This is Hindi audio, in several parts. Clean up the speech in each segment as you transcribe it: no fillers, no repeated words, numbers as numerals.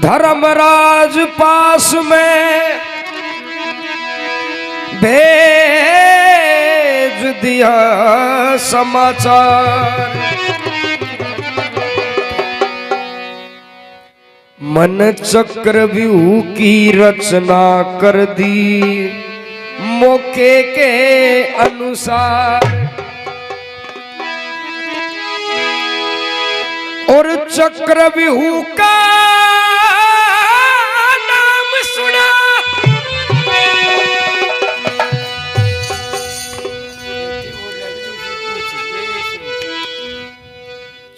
धर्मराज पास में भेज दिया समाचार। मन चक्रव्यूह की रचना कर दी मौके के अनुसार। और चक्रव्यूह का नाम सुना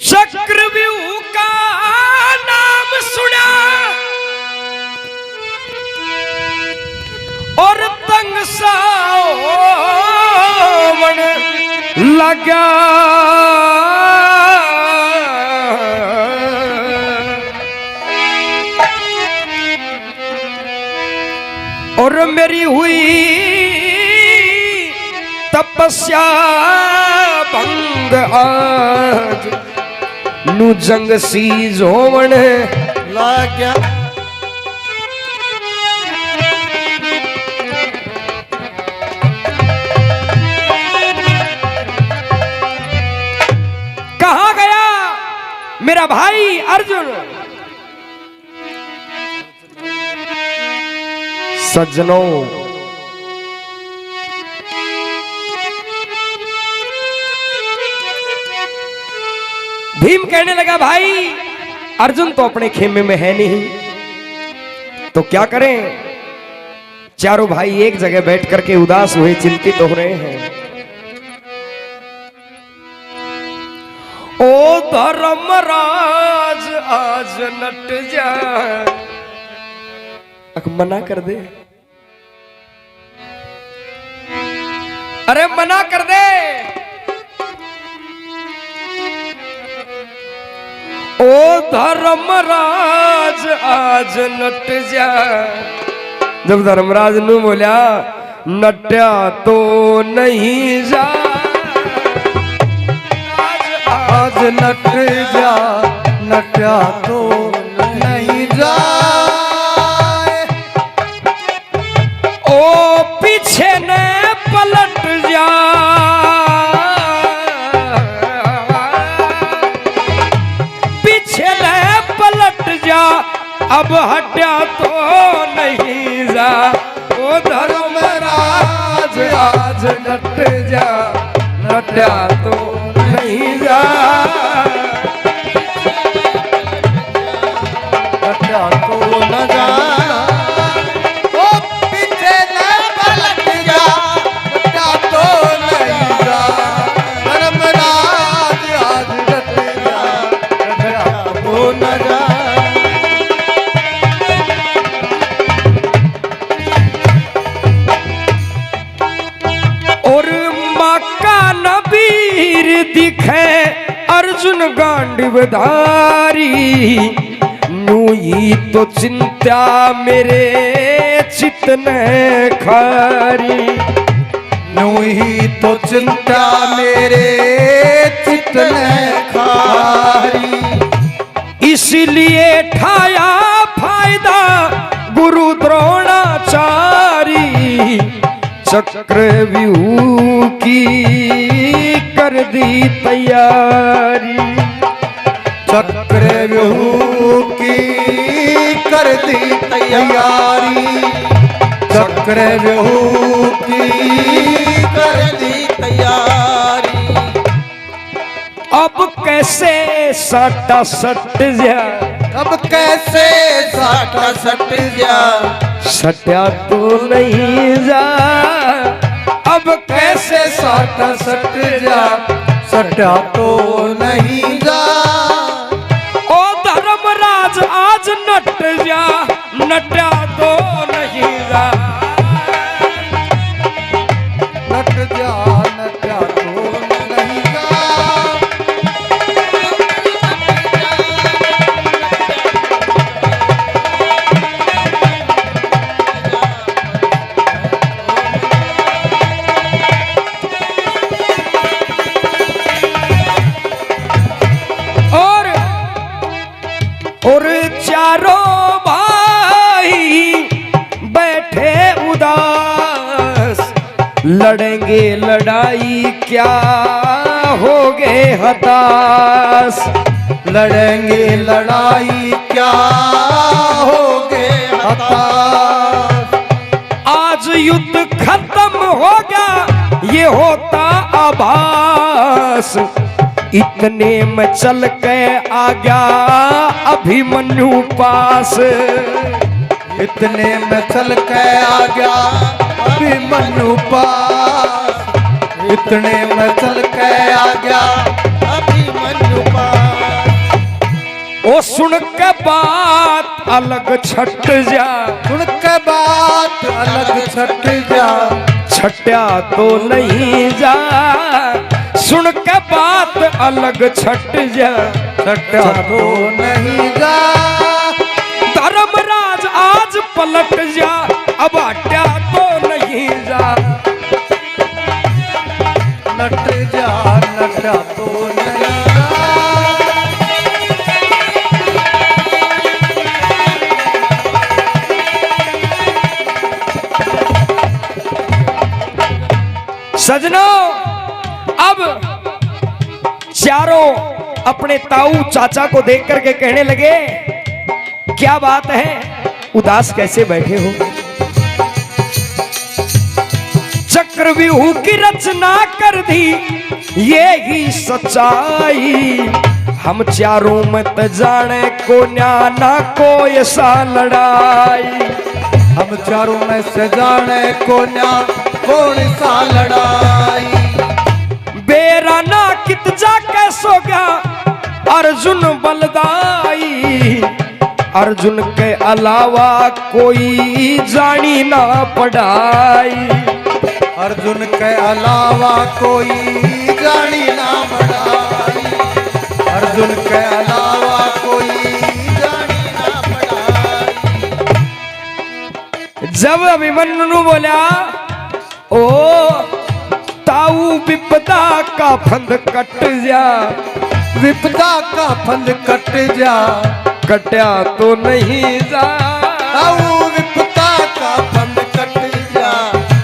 चक्रव्यूह का नाम सुना और तंग सावन लगा। और मेरी हुई तपस्या भंग आज नु जंग सी जोवन लाग्या। कहाँ गया मेरा भाई अर्जुन? सज्जनों, भीम कहने लगा भाई अर्जुन तो अपने खेमे में है नहीं, तो क्या करें? चारों भाई एक जगह बैठ करके उदास हुए, चिंतित हो रहे हैं। ओ धर्मराज आज नट जा, मना कर दे, अरे मना कर दे। ओ धर्मराज आज नट जा। जब धर्मराज ने बोला नट्या तो नहीं जा, आज नट जा, नट्या तो नहीं जा। ओ पीछे ने पलट जा, पीछे ने पलट जा, अब हटा तो नहीं जा। ओ धर्मराज आज नट जा, नटा तो नहीं जा, नटा तो न जा। दिखे अर्जुन गांडीवधारी, नू ही तो चिंता मेरे चित्त ने खारी। नू ही तो चिंता मेरे चित्त ने खारी, इसलिए ठाया फायदा गुरु द्रोणाचारी। चक्रव्यूह की कर दी तैयारी, चक्रव्यूह की कर दी तैयारी, चक्रव्यूह की कर दी तैयारी। अब कैसे साटा सट जा, अब कैसे साटा सट जा, सटा तो नहीं जा। अब कैसे साटा सट जा, सटा तो नहीं जा। ओ धर्मराज आज नट जा, नटा तो नहीं जा, नट जा, नटा तो नहीं जा। और चारों लड़ेंगे लड़ाई क्या होगे हताश, लड़ेंगे लड़ाई क्या होगे हताश। आज युद्ध खत्म हो गया ये होता आभास, इतने में चल के आ गया अभिमन्यु पास, इतने में चल के आ गया अभिमन्यु पास, इतने में चल के आ गया अभिमन्यु पास। ओ सुन के बात अलग छट जा, सुन के बात अलग छट जा, छट्या तो नहीं जा, सुन के बात अलग छट जा, छट्या तो नहीं जा। धर्मराज आज पलट जा, अब हट्या तो नहीं जा, नट जा नटा तो नहीं जा। सजनों अब चारों अपने ताऊ चाचा को देख करके कहने लगे क्या बात है, उदास कैसे बैठे हो? चक्रव्यूह की रचना कर दी ये ही सच्चाई, हम चारों मत जाने को ना कोई ऐसा लड़ाई, हम चारों में से जाने को ना कौन सा लड़ाई। बेरा ना कित जा कैसोगा अर्जुन बलदाई, अर्जुन के अलावा कोई जानी ना पढ़ाई, अर्जुन के अलावा कोई जानी ना पढ़ाई, अर्जुन के अलावा कोई जानी ना पढ़ाई। जब अभिमन्यु बोला ओ ताऊ विपदा का फंद कट जा, विपदा का फंद कट जा, कट्या तो नहीं जा, ताऊ विपदा का फंद कट जा,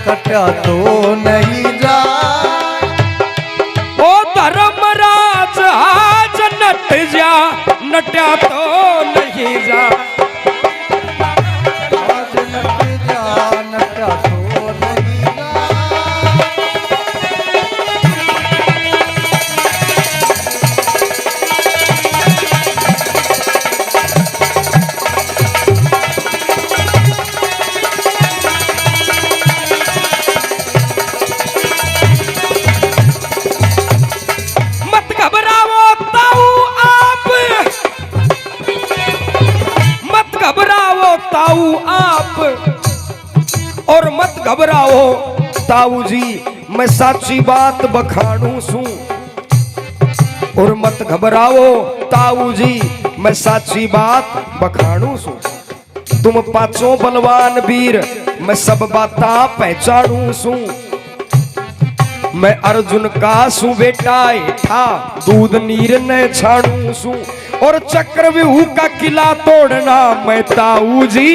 कट्या तो नहीं जा। ओ धर्मराज आज नट जा, नट्या तो नहीं जा, आज नट जा नटा तो नहीं जा। मत घबराओ ताऊ आप, मत घबराओ ताऊ आप, और मत घबराओ ताऊ जी मैं साची बात बखानू सू, और मत घबराओ ताऊ जी मैं साची बात बखानू सू, तुम पांचों बलवान वीर मैं सब बाता पहचानू सू, मैं अर्जुन का सू बेटा था दूध नीर न छाणू सू, और चक्रव्यूह का किला तोड़ना मैं ताऊ जी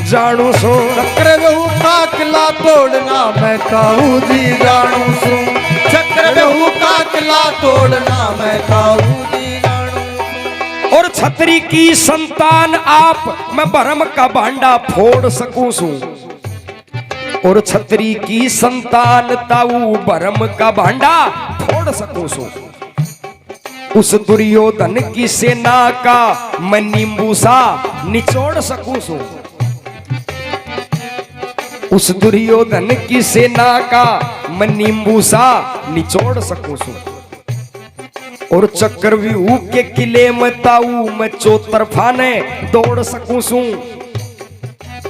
जानू सू, चक्रव्यूह का किला तोड़ना मैं ताऊ जी जानू सू, चक्रव्यूह का किला तोड़ना मैं ताऊ जी जानू सू। और छतरी की संतान आप मैं भरम का भांडा फोड़ सकूं सू, और छतरी की संतान ताऊ भरम का भांडा फोड़ सकूं सू, उस दुर्योधन की सेना का मैं नींबू सा निचोड़ सकूं सू, उस दुर्योधन की सेना का मैं नींबू सा निचोड़ सकूं सू, और चक्रव्यूह के किले में ताऊ मैं चौतरफा ने दौड़ सकूं सू,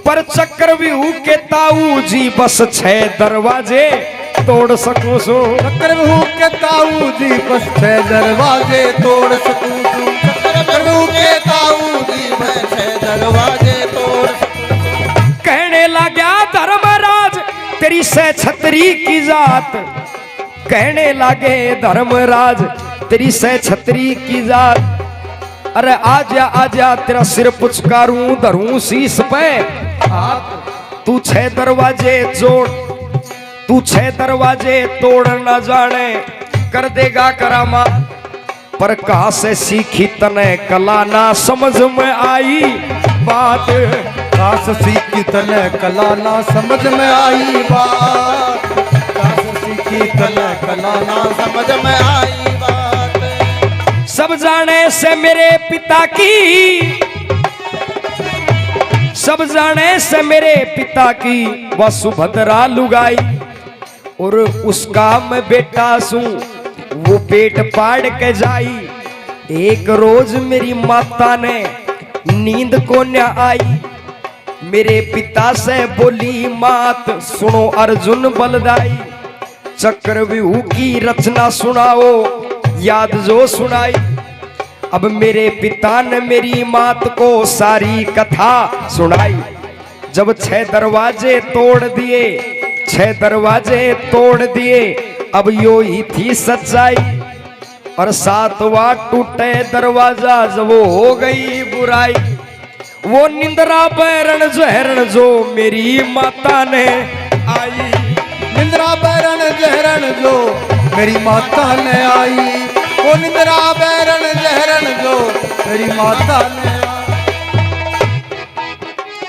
पर चक्रव्यूह के ताऊ जी बस 6 दरवाजे तोड़ सकूं सू, चक्रव्यूह के ताऊ जी बस 6 दरवाजे तोड़ सकूं सू, चक्रव्यूह के ताऊ जी बस 6 दरवाजे तोड़ सकूं सू। कहने लगा धर्मराज तेरी से छतरी की जात, कहने लगे धर्मराज तेरी से छतरी की जात, अरे आजा आजा तेरा सिर पुचकारूं धरूं शीस पे हाथ, तू 6 दरवाजे जोड़, तू 6 दरवाजे तोड़ न जाने कर देगा करामात। पर कहाँ से सीखी तने कला ना समझ में आई बात। कहाँ से सीखी तने कला ना समझ में आई बात। कहाँ से सीखी तने कला ना समझ में आई बात। सब जाने से मेरे पिता की, सब जाने से मेरे पिता की वह सुभद्रा लुगाई। और उसका मैं बेटा सूं वो पेट पाड़ के जाई। एक रोज मेरी माता ने नींद को न आई। मेरे पिता से बोली मात सुनो अर्जुन बलदाई। चक्रव्यूह की रचना सुनाओ याद जो सुनाई। अब मेरे पिता ने मेरी मात को सारी कथा सुनाई। जब 6 दरवाजे तोड़ दिए, 6 दरवाजे तोड़ दिए, अब यो ही थी सच्चाई। और 7वां टूटे दरवाजा जब वो हो गई बुराई। वो निंद्रा बैरण जहरण जो मेरी माता ने आई। निंद्रा बैरण जहरण जो मेरी माता ने आई। वो निंद्रा बैरण जहरण जो मेरी माता ने आई।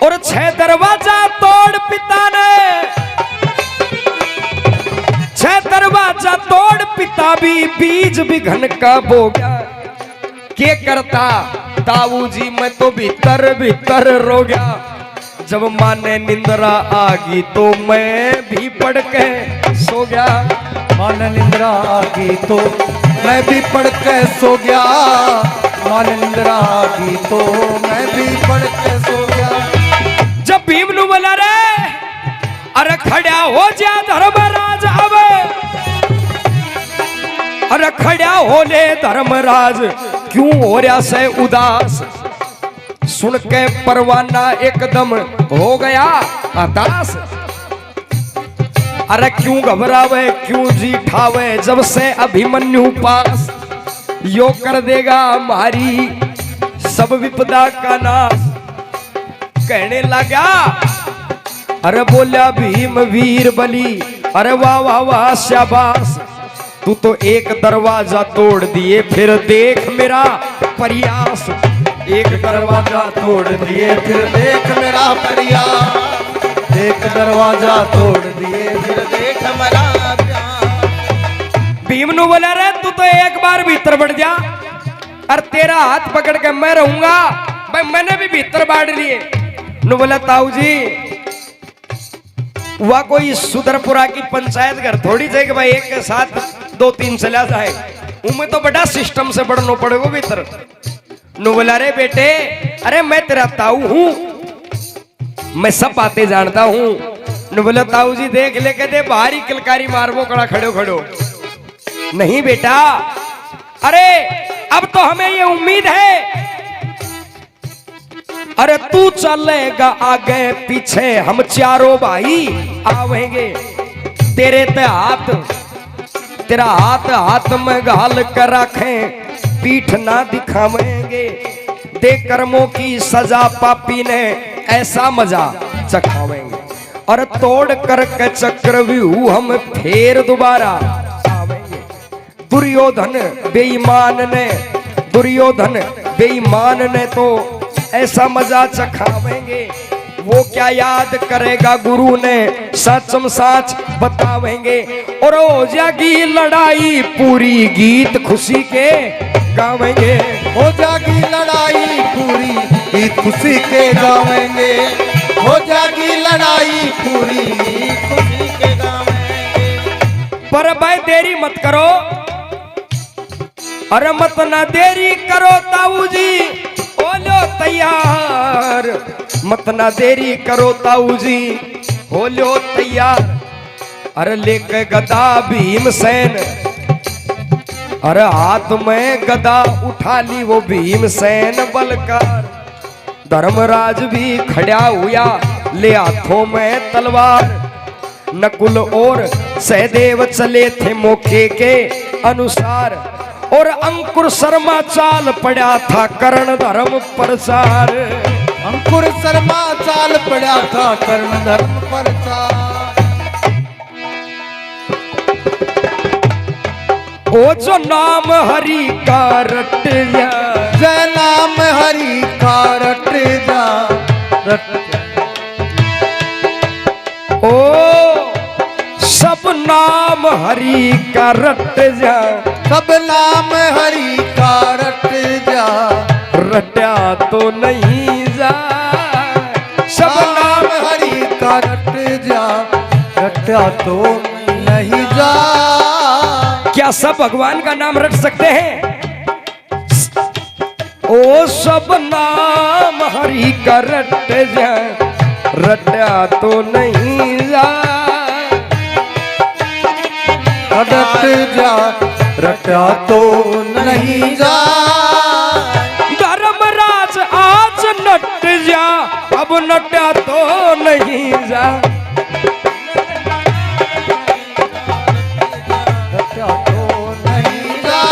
और 6 दरवाजा तोड़ पिता ने, 6 दरवाजा तोड़ पिता भी बीज बिघन का बो गया। के करता ताऊ जी मैं तो भीतर भीतर रो गया। जब माँ ने निंद्रा आगी तो मैं भी पड़ के सो गया। माँ ने निंद्रा आगी तो मैं भी पड़ के सो गया। माँ ने निंद्रा आगी तो मैं भी पड़ के सो गया। जब भीम नु बोला रे अरे खड़ा हो जा धर्मराज अब। अरे खड़ा हो ले धर्मराज क्यों हो रहा से उदास। सुन के परवाना एकदम हो गया हताश। अरे क्यों घबरावे क्यों जी ठावे जब से अभिमन्यु पास। यो कर देगा हमारी सब विपदा का नाश। कहने लगा अरे बोला भीम वीर बली अरे वाह वाह वाह शाबाश। तू तो एक दरवाजा तोड़ दिए फिर देख मेरा प्रयास। एक दरवाजा तोड़ दिए फिर देख मेरा प्रयास। एक दरवाजा तोड़ दिए फिर देख मेरा प्यार। भीम नु बोला रे तू तो एक बार भीतर बढ़ जा और तेरा हाथ पकड़ के मैं रहूंगा। भाई मैंने भी भीतर बांट लिए। नु बोला ताऊ जी वह कोई सुदरपुरा की पंचायत घर थोड़ी जाए कि भाई एक के साथ 2-3 चला जाए। उनमें तो बड़ा सिस्टम से बढ़ना पड़ेगा भीतर। नु बोला रे बेटे अरे मैं तेरा ताऊ हूं मैं सब बातें जानता हूं। नु बोला ताऊ जी देख ले के दे बाहरी किलकारी मारवो कड़ा खड़ो खड़ो। नहीं बेटा अरे अब तो हमें ये उम्मीद है अरे तू चलेगा आगे पीछे हम चारों भाई आवेंगे। तेरे ते हाथ तेरा हाथ हाथ में घाल कर रखें पीठ ना दिखावेंगे। दे कर्मों की सजा पापी ने ऐसा मजा चखावेंगे। और तोड़ कर के चक्रव्यूह हम फिर दोबारा आवेंगे। दुर्योधन बेईमान ने तो ऐसा मजा चखावेंगे। वो क्या याद करेगा गुरु ने सचम साच बतावेंगे। और हो जाएगी लड़ाई पूरी गीत खुशी के गावेंगे। हो जाएगी लड़ाई पूरी गीत खुशी के गावेंगे। हो जाएगी लड़ाई पूरी गीत खुशी के गावेंगे। पर भाई देरी मत करो अरे मत ना देरी करो ताऊ जी बोलो तैयार। मत ना देरी करो ताऊ जी हो लो तैयार। अरे लेके गदा भीमसेन अरे हाथ में गदा उठा ली वो भीमसेन बलकार। धर्मराज भी खड़ा हुआ ले हाथों में तलवार। नकुल और सहदेव चले थे मौके के अनुसार। और अंकुर शर्मा चाल पड़ा था कर्ण धर्म प्रचार। अंकुर शर्मा चाल पड़ा था कर्ण धर्म प्रचार। ओ जो नाम हरि का रट जा, जय नाम हरि का रट जा, रट जा। ओ सब नाम हरि का रट जा, सब नाम हरि का रट जा, रट्या तो नहीं जा। सब नाम हरि का रट जा, रट्या तो नहीं जा। क्या सब भगवान का नाम रट सकते हैं? ओ सब नाम हरि का रट जा, रट्या तो नहीं जा। रट जा, रट्या तो नहीं जा। धर्मराज आज नट जा, अब नट्या तो नहीं जा। रट्या तो नहीं जा,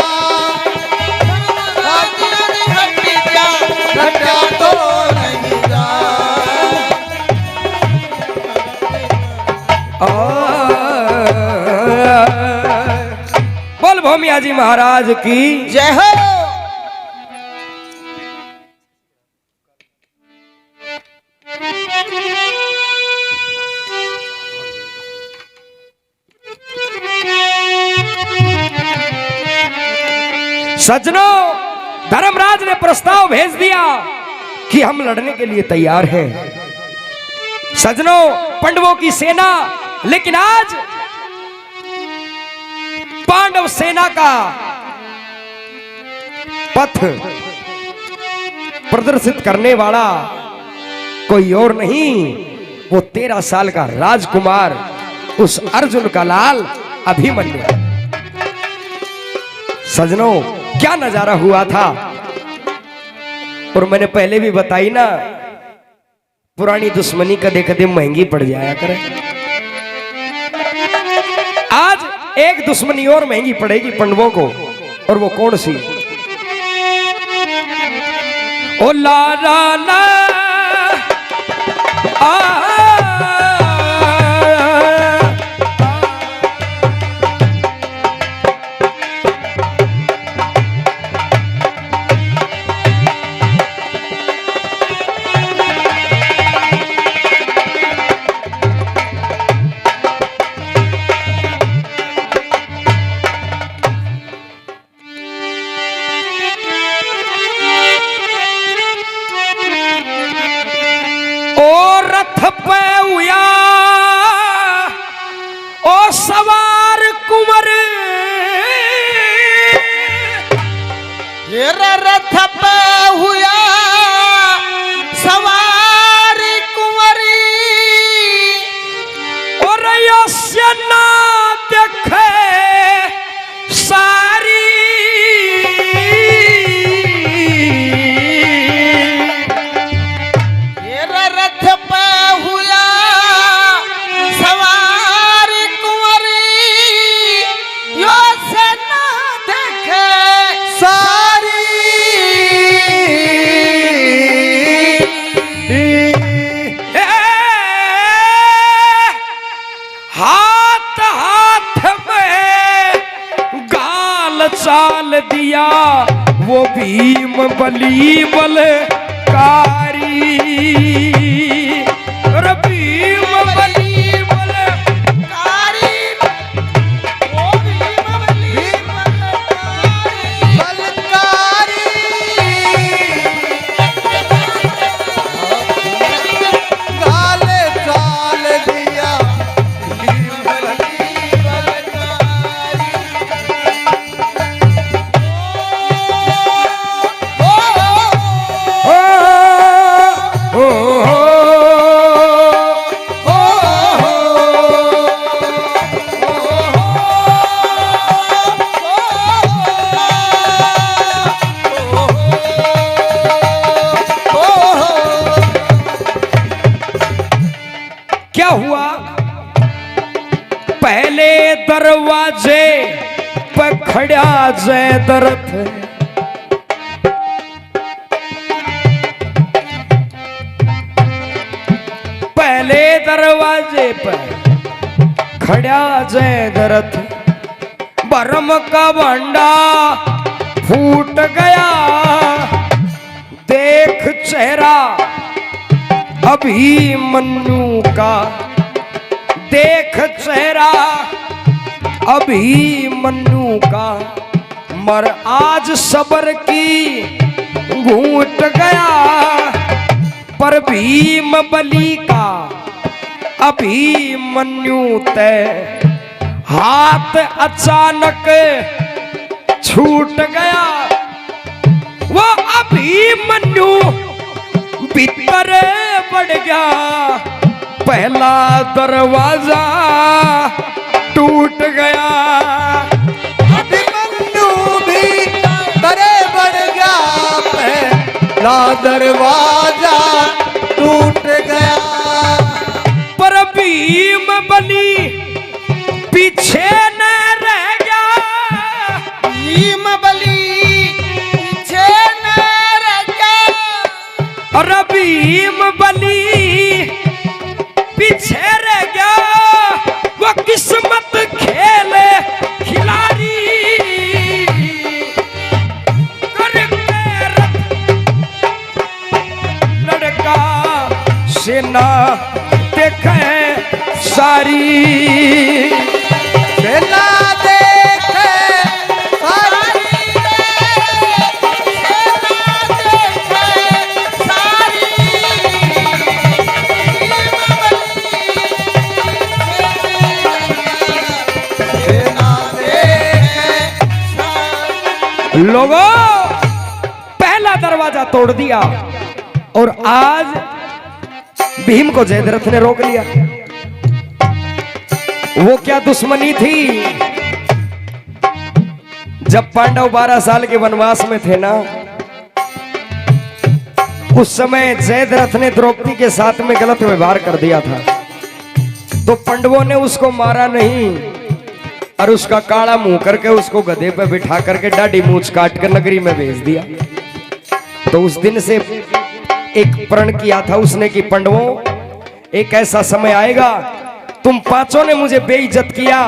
रट्या तो नहीं जा। बोल भूमिया जी महाराज की जय हो। सज्जनों, धर्मराज ने प्रस्ताव भेज दिया कि हम लड़ने के लिए तैयार हैं। सज्जनों, पांडवों की सेना, लेकिन आज पांडव सेना का पथ प्रदर्शित करने वाला कोई और नहीं, वो 13 साल का राजकुमार, उस अर्जुन का लाल अभिमन्यु। सज्जनों, क्या नजारा हुआ था। और मैंने पहले भी बताई ना, पुरानी दुश्मनी कदे कदे महंगी पड़ जाया करे। आज एक दुश्मनी और महंगी पड़ेगी पांडवों को, और वो कौन सी? ओ लाला ला सवार कुंवर ये रथ पे हुआ सवार कुंवरी, और यस्य ना देखे सारी। ये रथ पे हुआ सवार कुंवरी, यो से ना देखे सारी। हाथ हाथ में गाल चाल दिया वो भीम बली बलकारी। और भीम बली बलकारी, ओ भीम बली बलकारी। गाल चाल दिया भीम बली बलकारी। क्या हुआ? पहले दरवाजे पर खड़ा जयद्रथ, पहले दरवाजे पर खड़ा जयद्रथ। भरम का भंडा फूट गया, देख चेहरा अभिमन्यु का, देख चेहरा अभिमन्यु का, मर आज सबर की घूट गया, पर भीम बलि का अभिमन्यु तय हाथ अचानक छूट गया। वो अभिमन्यु भीतर बढ़ गया, पहला दरवाजा टूट गया। अभिमन्यु भी तरे बढ़ गया, पहला दरवाजा टूट गया। पर भीम बलि पीछे न रह गया, भीम बलि पीछे न रह गया, और भीम बलि पीछे रह गया। वो किस्मत खेले खिलाड़ी करके लड़का सेना देखे सारी, सेना देखे सारी, सेना देखे सारी, सेना देखे सारी। लोगों पहला दरवाजा तोड़ दिया और आज भीम को जयद्रथ ने रोक लिया। वो क्या दुश्मनी थी? जब पांडव 12 साल के वनवास में थे ना, उस समय जयद्रथ ने द्रौपदी के साथ में गलत व्यवहार कर दिया था, तो पांडवों ने उसको मारा नहीं और उसका काला मुंह करके उसको गधे पे बिठा करके दाढ़ी मूंछ काट कर नगरी में भेज दिया। तो उस दिन से एक प्रण किया था उसने कि पांडवों, एक ऐसा समय आएगा तुम पांचों ने मुझे बेइज्जत किया,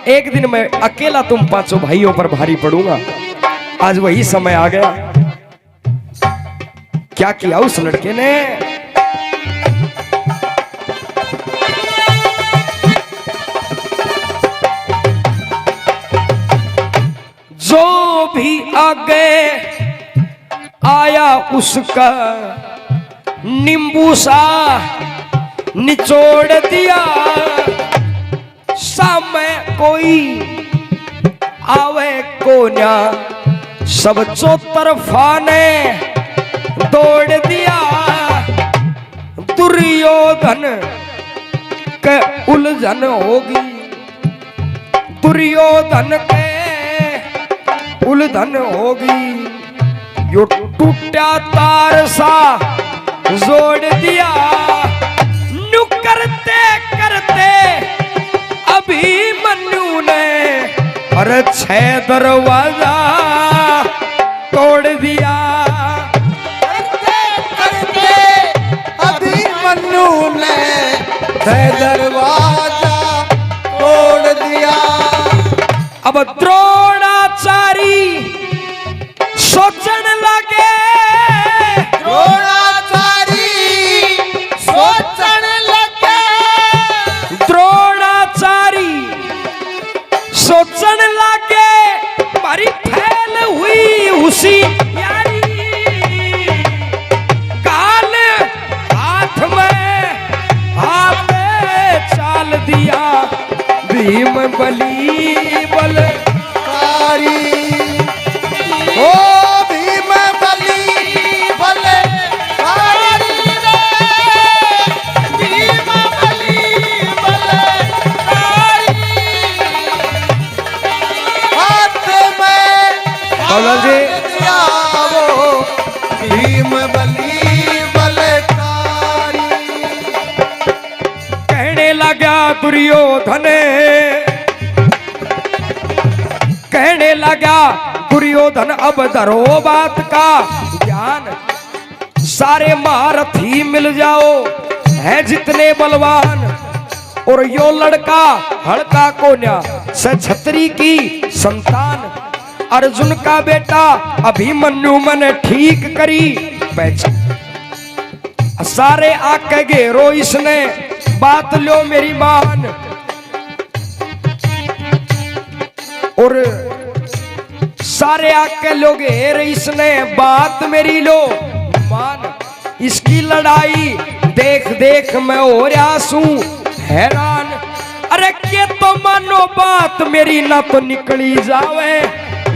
एक दिन मैं अकेला तुम पांचों भाइयों पर भारी पड़ूंगा। आज वही समय आ गया। क्या किया उस लड़के ने? जो भी आगे आया उसका नींबू सा निचोड़ दिया, सामने कोई आवे कोन्या सब चौतरफा ने दौड़ दिया। दुर्योधन के उलझन होगी, दुर्योधन के उलझन होगी, यो टूटा तार सा जोड़ दिया। नु करते करते अभिमन्यु ने अरे 6 दरवाजा तोड़ दिया। करते करते अभिमन्यु ने 6 दरवाजा तोड़ दिया। अब द्रोणाचारी सोचने लगे, द्रोणाचारी सोचने लगे, द्रोणाचारी सोचने लगे, मारी फैल हुई उसी यारी, काल हाथ में हाथ चाल दिया, भीम बलि बलकारी। ओ भीम बलि बलकारी रे, भीम बलि बलकारी। हाथ में बोलो जी। दिया वो भीम बलि बलकारी। कहने लगा दुर्योधन, कहने लगा दुर्योधन अब धरो बात का ज्ञान, सारे महारथी मिल जाओ है जितने बलवान, और यो लड़का हड़का कोन्या छतरी की संतान अर्जुन का बेटा अभिमन्यु मन ठीक करी पहचान। सारे आके घेरो इसने बात लो मेरी मान, और सारे आके लोग घेर इसने बात मेरी लो मान। इसकी लड़ाई देख देख मैं हो रहा हूं हैरान। अरे के तो मानो बात मेरी ना तो निकली जावे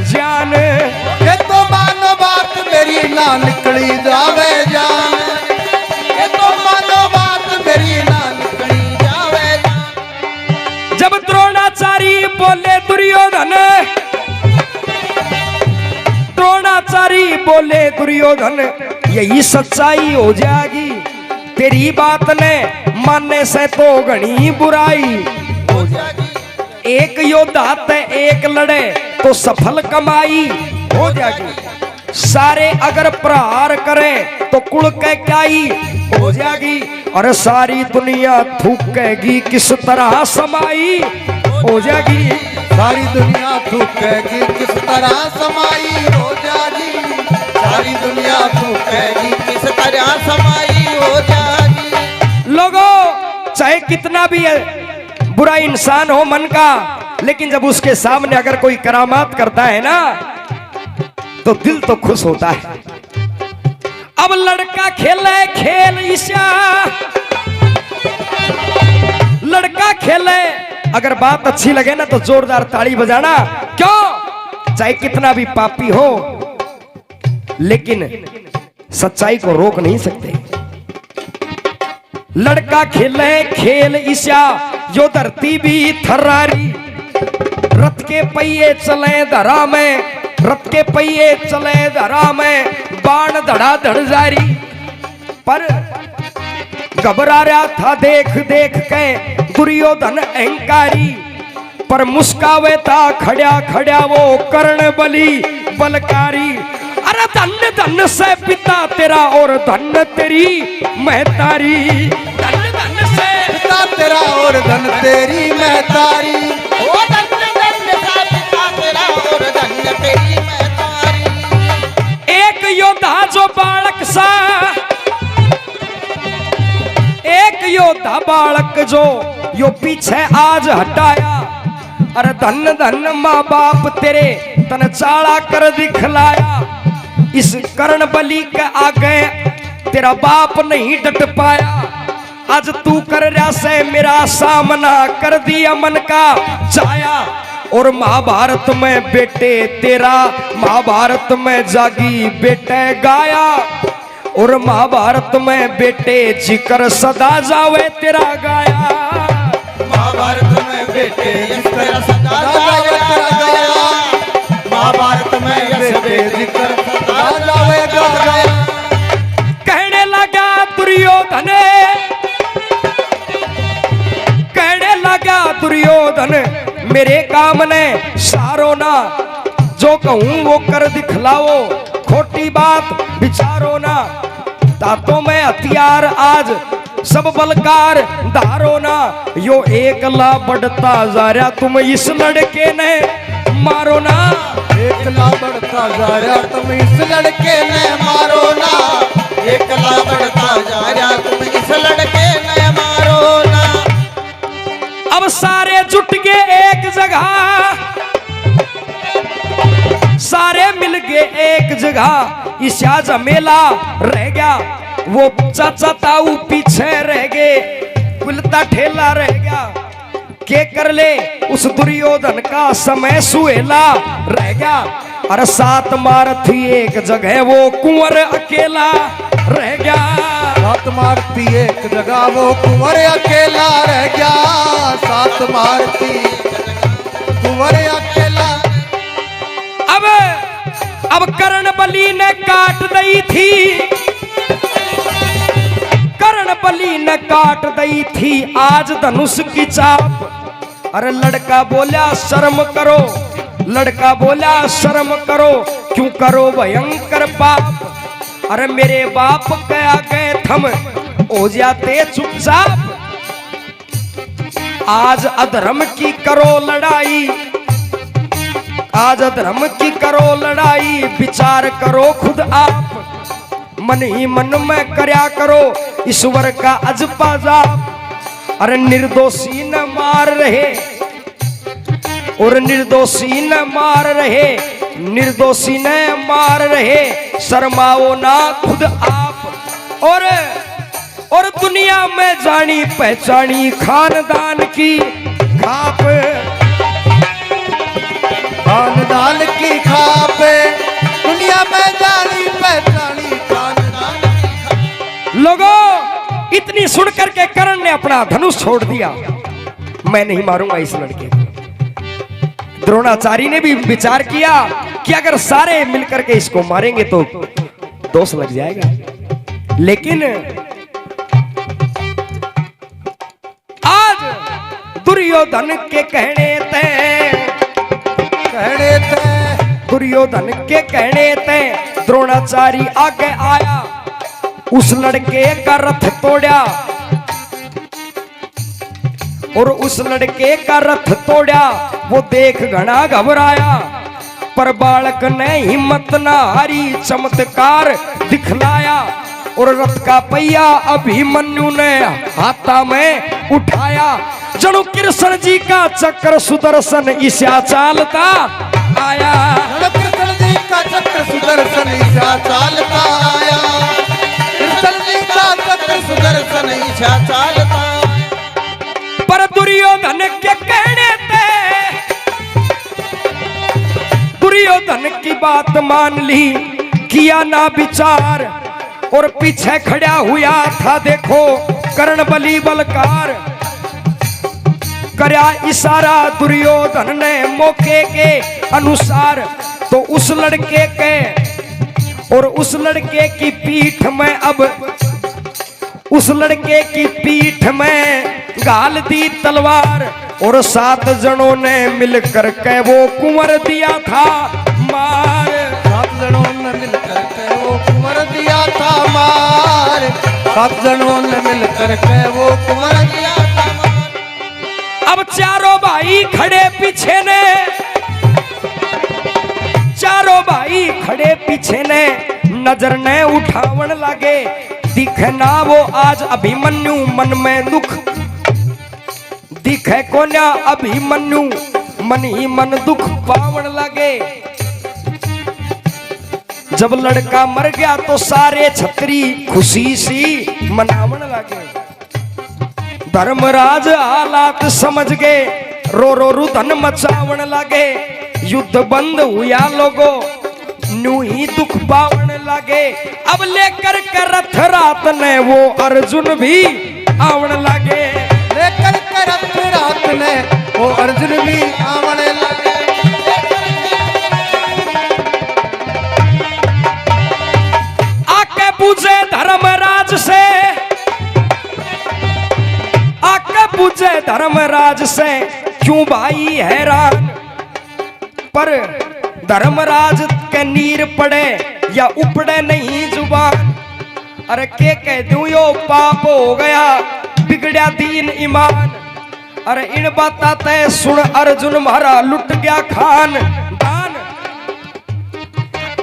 जान, ये तो मानो बात मेरी ना निकली जावे जान, ये तो मानो बात मेरी ना निकली जावे जान। जब द्रोणाचारी बोले दुर्योधन, द्रोणाचारी बोले दुर्योधन यही सच्चाई हो जाएगी, तेरी बात ने मानने से तो घनी बुराई हो जाएगी। एक योद्धा ते एक लड़े तो सफल कमाई हो जाएगी, सारे अगर प्रहार करें तो कुल के क्याई हो जाएगी, और सारी दुनिया थूकेगी किस तरह समाई हो जाएगी। सारी दुनिया थूकेगी किस तरह समाई हो जाएगी, सारी दुनिया थूकेगी किस तरह समाई हो जाएगी। लोगों चाहे कितना भी बुरा इंसान हो मन का, लेकिन जब उसके सामने अगर कोई करामात करता है ना तो दिल तो खुश होता है। अब लड़का खेले खेल ईशा, लड़का खेले, अगर बात अच्छी लगे ना तो जोरदार ताली बजाना, क्यों चाहे कितना भी पापी हो लेकिन सच्चाई को रोक नहीं सकते। लड़का खेले खेल ईशा जो धरती भी थर्रारी, रथ के पहिए चले धरा में, रथ के पहिए चले धरा में, बाण धड़ा धड़ जारी। पर घबरा रहा था देख देख के दुर्योधन अहंकारी, पर मुस्कावे था खड़ा खड़ा वो कर्ण बली बलकारी। अरे धन्य धन्य से पिता तेरा और धन्य तेरी महतारी, धन्य धन्य से पिता तेरा और धन तेरी महतारी, ओ धन्य धन्य से पिता तेरा और धन्य तेरी महतारी। एक योद्धा जो बालक सा, एक योद्धा बालक जो यो पीछे आज हटाया। अरे धन धन माँ बाप तेरे तन चाड़ा कर दिखलाया, इस कर्ण बलि के आगे तेरा बाप नहीं डट पाया। आज तू कर रहा से मेरा सामना कर दिया मन का छाया, और महाभारत में बेटे तेरा, महाभारत में जागी बेटे गाया, और महाभारत में बेटे जिक्र सदा जावे तेरा गाया। महाभारत में बेटे इस तरह सदा जावे तेरा गाया, महाभारत में बेटे जिक्र सदा जावे तेरा गाया। कहने लगा दुर्योधन, कहने लगा दुर्योधन मेरे काम ने सारो ना, जो कहूं वो कर दिखलाओ, खोटी बात विचारो ना। तातों में हथियार आज सब बलकार धारो ना, यो एकला बढ़ता जा रहा तुम इस लड़के ने मारो ना। एकला बढ़ता जा रहा तुम इस लड़के ने मारो ना, एकला बढ़ता जा रहा तुम इस लड़के ने मारो ना। अब सारे जुट गए एक जगह, सारे मिल गए एक जगह, ईशा जमेला रह गया, वो चाचा ताऊ पीछे रह गए, कुलता ठेला रह गया। के कर ले उस दुर्योधन का समय सुहेला रह गया। अरे सात मारथी एक जगह वो कुंवर अकेला रह गया, सात मारती एक जगह वो कुंवर अकेला रह गया, सात मारती कुंवर अकेला। अब कर्ण बलि ने काट दी थी, कर्ण बलि ने काट दी थी आज धनुष की चाप। अरे लड़का बोला शर्म करो, लड़का बोला शर्म करो, क्यों करो भयंकर पाप। अरे मेरे बाप कह गए थम हो जाते चुपचाप। आज अधर्म की करो लड़ाई, आज अधर्म की करो लड़ाई, विचार करो खुद आप, मन ही मन में करया करो ईश्वर का अजपा जाप। अरे निर्दोषी न मार रहे, और निर्दोषी न मार रहे, निर्दोषी न मार रहे, शर्माओ ना खुद आप। और दुनिया में जानी पहचानी खानदान की खाप, खानदान की खाप, दुनिया में जानी पहचानी खानदान की खाप। लोगों, इतनी सुनकर के कर्ण ने अपना धनुष छोड़ दिया, मैं नहीं मारूंगा इस लड़के को। द्रोणाचार्य ने भी विचार किया कि अगर सारे मिलकर के इसको मारेंगे तो दोष लग जाएगा, लेकिन आज दुर्योधन के कहने दुर्योधन के कहने थे द्रोणाचार्य आगे आया, उस लड़के का रथ तोड़ा, और उस लड़के का रथ तोड़ा। वो देख घना घबराया, पर बालक ने हिम्मत न हारी, चमत्कार दिखलाया, और रथ का पहिया अभिमन्यु ने हाथा में उठाया। जणु कृष्ण जी का चक्र सुदर्शन ईशा चालता आया, कृष्ण जी का चक्र सुदर्शन ईशा चालता आया, कृष्ण जी का चक्र सुदर्शन ईशा चालता। पर दुर्योधन के कहने थे, दुर्योधन की बात मान ली, किया ना विचार, और पीछे खड़ा हुआ था देखो कर्ण बली बलकार। करया इशारा दुर्योधन ने मौके के अनुसार, तो उस लड़के के और उस लड़के की पीठ में अब उस लड़के की पीठ में गाल दी तलवार, और 7 जनों ने मिलकर के वो कुंवर दिया था मार। 7 जनों ने मिलकर के वो कुंवर दिया था मार, 7 जनों ने मिलकर के वो कुंवर दिया था मार। अब चारों भाई खड़े पीछे ने, चारों भाई खड़े पीछे ने नजर ने उठावन लगे, दिखे ना वो आज अभिमन्यु मन में दुख, दिखे को ना अभिमन्यु मन ही मन दुख पावन लगे। जब लड़का मर गया तो सारे छत्री खुशी सी मनावन लगे। धर्मराज हालात समझ गए, रो रो रुदन मचावन लगे। युद्ध बंद हुआ लोगों, न्यू ही दुख पावन लगे। अब लेकर के रथ रात ने वो अर्जुन भी आवन लगे, लेकर के रथ रात ने वो अर्जुन भी आवन लगे। आके पूछे धर्मराज से, आके पूछे धर्मराज से, क्यों भाई हैरान। पर धर्मराज के नीर पड़े या उपड़े नहीं जुबान। अरे के कह दूं यो पाप हो गया, बिगड़या दीन ईमान। अरे इन बाता तय सुन अर्जुन मारा लुट गया खान दान।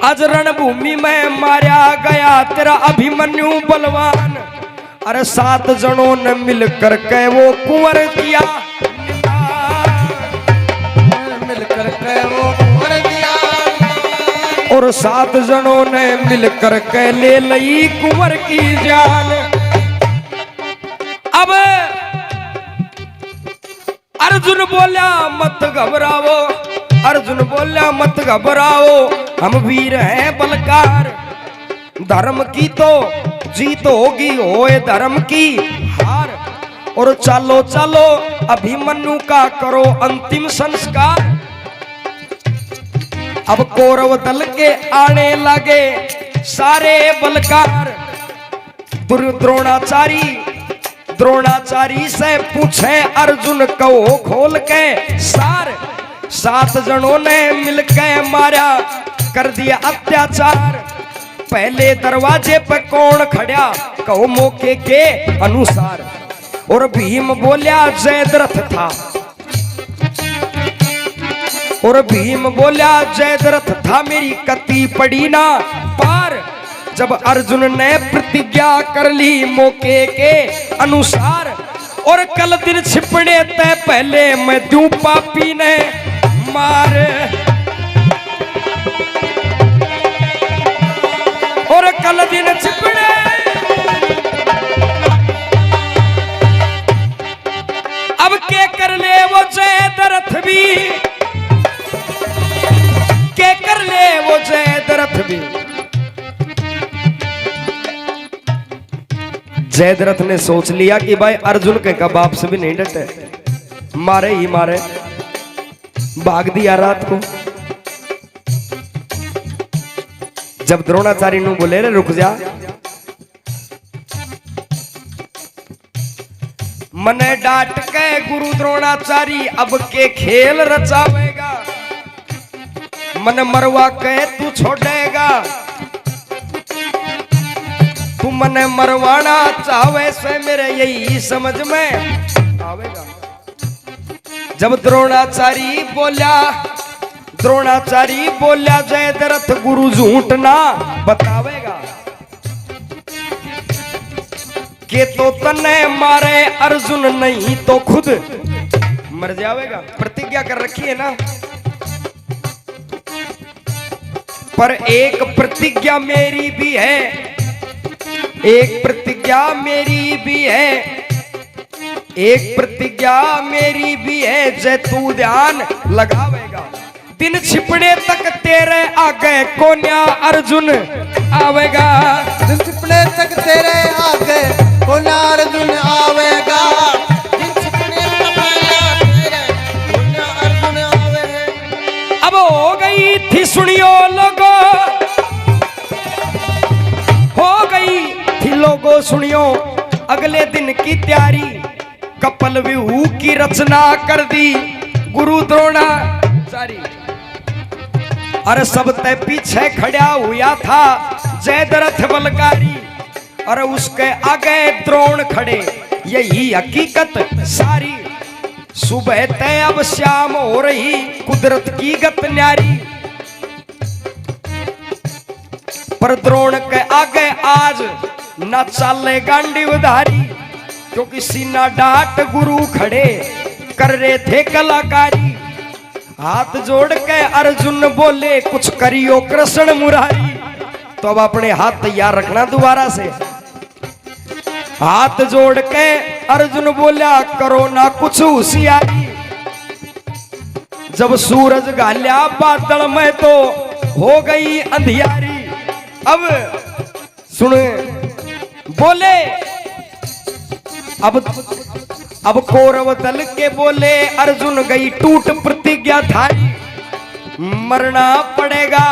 आज रणभूमि में मारा गया तेरा अभिमन्यु बलवान। अरे 7 जनों ने मिलकर के वो कुंवर दिया, मिलकर के वो कुंवर दिया, और 7 जनों ने मिलकर के ले लई कुंवर की जान। अब अर्जुन बोला मत घबराओ, अर्जुन बोला मत घबराओ, हम वीर हैं बलकार। धर्म की तो जीत होगी, होए धर्म की हार। और चलो चलो अभिमन्यु का करो अंतिम संस्कार। अब कौरव दल के आने लगे सारे बलकार। द्रोणाचारी से पूछे अर्जुन कहो खोल के सार। 7 जनों ने मिलके मारा, कर दिया अत्याचार। पहले दरवाजे पे कौन खड़ा, कहो मौके के अनुसार। और भीम बोल्या जयद्रथ था, और भीम बोल्या जयद्रथ था, मेरी कती पड़ी ना पार। जब अर्जुन ने प्रतिज्ञा कर ली मौके के अनुसार, और कल दिन छिपने तय पहले मैं दूं पापी ने मार। और कल दिन छिपने अब के कर ले वो जयद्रथ भी, के कर ले वो जयद्रथ भी। जयद्रथ ने सोच लिया कि भाई अर्जुन के का बाप से भी नहीं डटे, मारे ही मारे, भाग दिया रात को। जब द्रोणाचार्य नु बोले रे रुक जा, मने डांट के गुरु द्रोणाचार्य अब के खेल रचावेगा, मन मरवा के तू छोड़ेगा, तू मने मरवाना चाहे से मेरे यही समझ में आवेगा। जब द्रोणाचार्य बोल्या जयद्रथ गुरु झूठ ना बतावेगा, के तो तने मारे अर्जुन नहीं तो खुद मर जावेगा। प्रतिज्ञा कर रखी है ना, पर एक प्रतिज्ञा मेरी भी है, एक प्रतिज्ञा मेरी भी है, एक प्रतिज्ञा मेरी भी है, जय तू ध्यान लगावेगा। दिन छिपने तक तेरे आगे कोन्या अर्जुन आवेगा, दिन छिपने तक तेरे आगे कोन्या अर्जुन आवेगा, दिन छिपने तक तेरे कोन्या अर्जुन आवेगा। अब हो गई थी सुनियो लोगो, हो गई थी लोगो सुनियो अगले दिन की तैयारी। कपल व्यूह की रचना कर दी गुरु द्रोणाचार्य, अरे सब ते पीछे खड़ा हुआ था जयद्रथ बलकारी, और उसके आगे द्रोण खड़े, यही हकीकत सारी। सुबह तय अब शाम हो रही, कुदरत की गत न्यारी, पर द्रोण के आगे आज न चाले गांडी उधारी, क्योंकि सीना डांट गुरु खड़े कर रहे थे कलाकारी। हाथ जोड़ के अर्जुन बोले कुछ करियो कृष्ण मुरारी, तो अब अपने हाथ तैयार रखना दोबारा से। हाथ जोड़ के अर्जुन बोला करो ना कुछ होशियारी। जब सूरज गाल्या बादल में तो हो गई अंधियारी। अब सुने बोले, अब कौरव दल के बोले अर्जुन गई टूट प्रतिज्ञा थारी, मरना पड़ेगा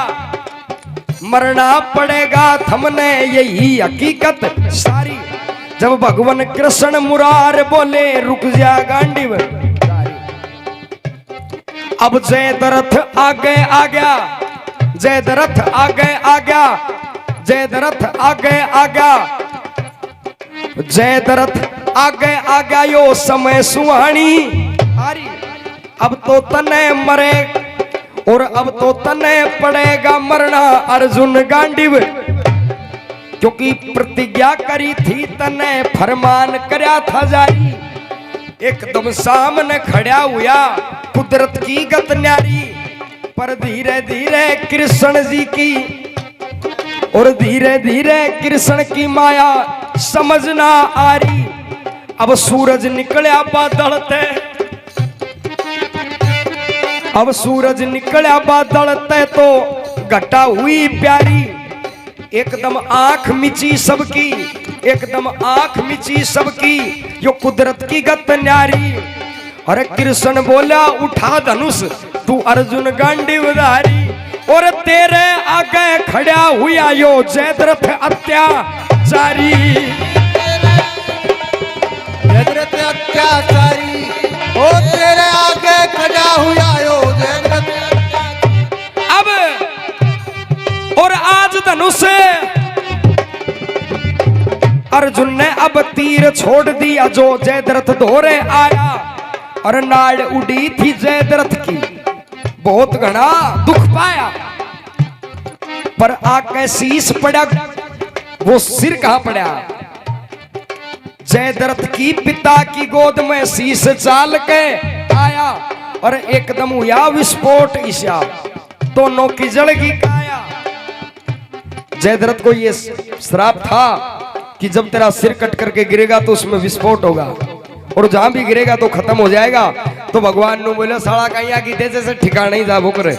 मरना पड़ेगा थमने यही हकीकत सारी। जब भगवान कृष्ण मुरार बोले रुक जा गांडीव, अब जयद्रथ आगे आ गया, जयद्रथ आगे आ गया, जयद्रथ आगे आ गया, जयद्रथ आगे आ गया यो समय सुहानी हारी। अब तो तने मरे और अब तो तने पड़ेगा मरना अर्जुन गांडीव, क्योंकि प्रतिज्ञा करी थी तने फरमान करया था जारी। एकदम सामने खड़ा हुआ कुदरत की गत न्यारी, पर धीरे धीरे कृष्ण जी की और धीरे धीरे कृष्ण की माया समझ ना आ रही। अब सूरज निकला बादल ते, अब सूरज निकला बादल ते तो घटा हुई प्यारी। एकदम आंख मिची सबकी, एकदम आंख मिची सबकी, यो कुदरत की गत न्यारी। अरे कृष्ण बोला उठा धनुष तू अर्जुन गांडीव धारी, और तेरे आगे खड़ा हुआ यो जयद्रथ अत्याचारी, जयद्रथ अत्याचारी, ओ तेरे आगे खड़ा हुआ यो जयद्रथ। अब और आज धनुष अर्जुन ने अब तीर छोड़ दिया जो जयद्रथ धोरे आया, और नाड़ उड़ी थी जयद्रथ की, बहुत घना दुख पाया। पर आके शीश पड़ा, वो सिर कहां पड़ा? जयद्रथ की पिता की गोद में शीश चाल के आया, और एकदम हुआ विस्फोट ईशा, दोनों की जड़गी काया। जयद्रथ को ये श्राप था कि जब तेरा सिर कट करके गिरेगा तो उसमें विस्फोट होगा, और जहां भी गिरेगा तो खत्म हो जाएगा। तो भगवान ने बोले साला कहीं की थे जैसे ठिकाना ही जा भूख रहे।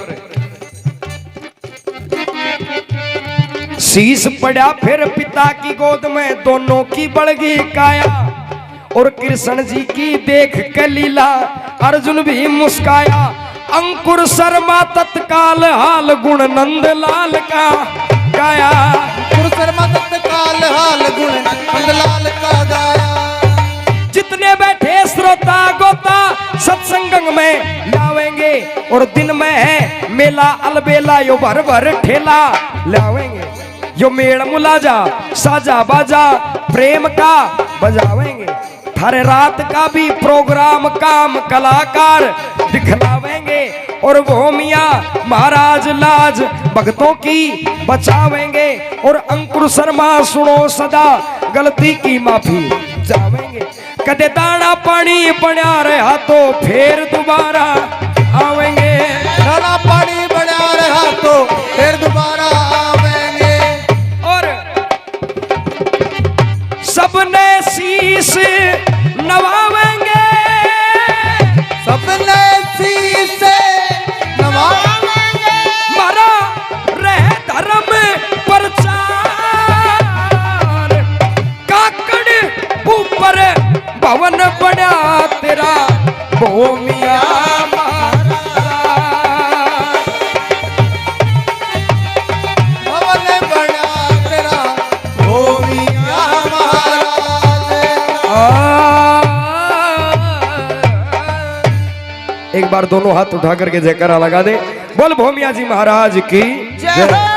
शीश पड़ा फिर पिता की गोद में, दोनों की बढ़गी काया, और कृष्ण जी की देख के लीला अर्जुन भी मुस्काया। अंकुर शर्मा तत्काल हाल गुण नंद लाल का गाया, अंकुर शर्मा तत्काल हाल गुण नंद लाल का गाया। जितने बैठे श्रोता गोता सत्संग में लावेंगे, और दिन में है मेला अलबेला यो भर भर ठेला लावेंगे। यो मेड़ मुलाजा साजा बाजा प्रेम का बजावेंगे, थारे रात का भी प्रोग्राम काम कलाकार दिखलावेंगे, और भूमिया महाराज लाज भक्तों की बचावेंगे। और अंकुर शर्मा सुनो सदा गलती की माफी जावेंगे, कदे दाना पानी बना रहा तो फिर दोबारा आवेंगे, दाना पानी बना रहा तो फिर दोबारा आवेंगे। और सबने शीश नवावेंगे, सबने शीश नवावेंगे, मारा रह धर्म प्रचार, काकड़ ऊपर भवन बना तेरा भूमिया भवन बना तेरा भूमिया महाराज। एक बार दोनों हाथ उठा करके जयकारा लगा दे, बोल भूमिया जी महाराज की जय हो।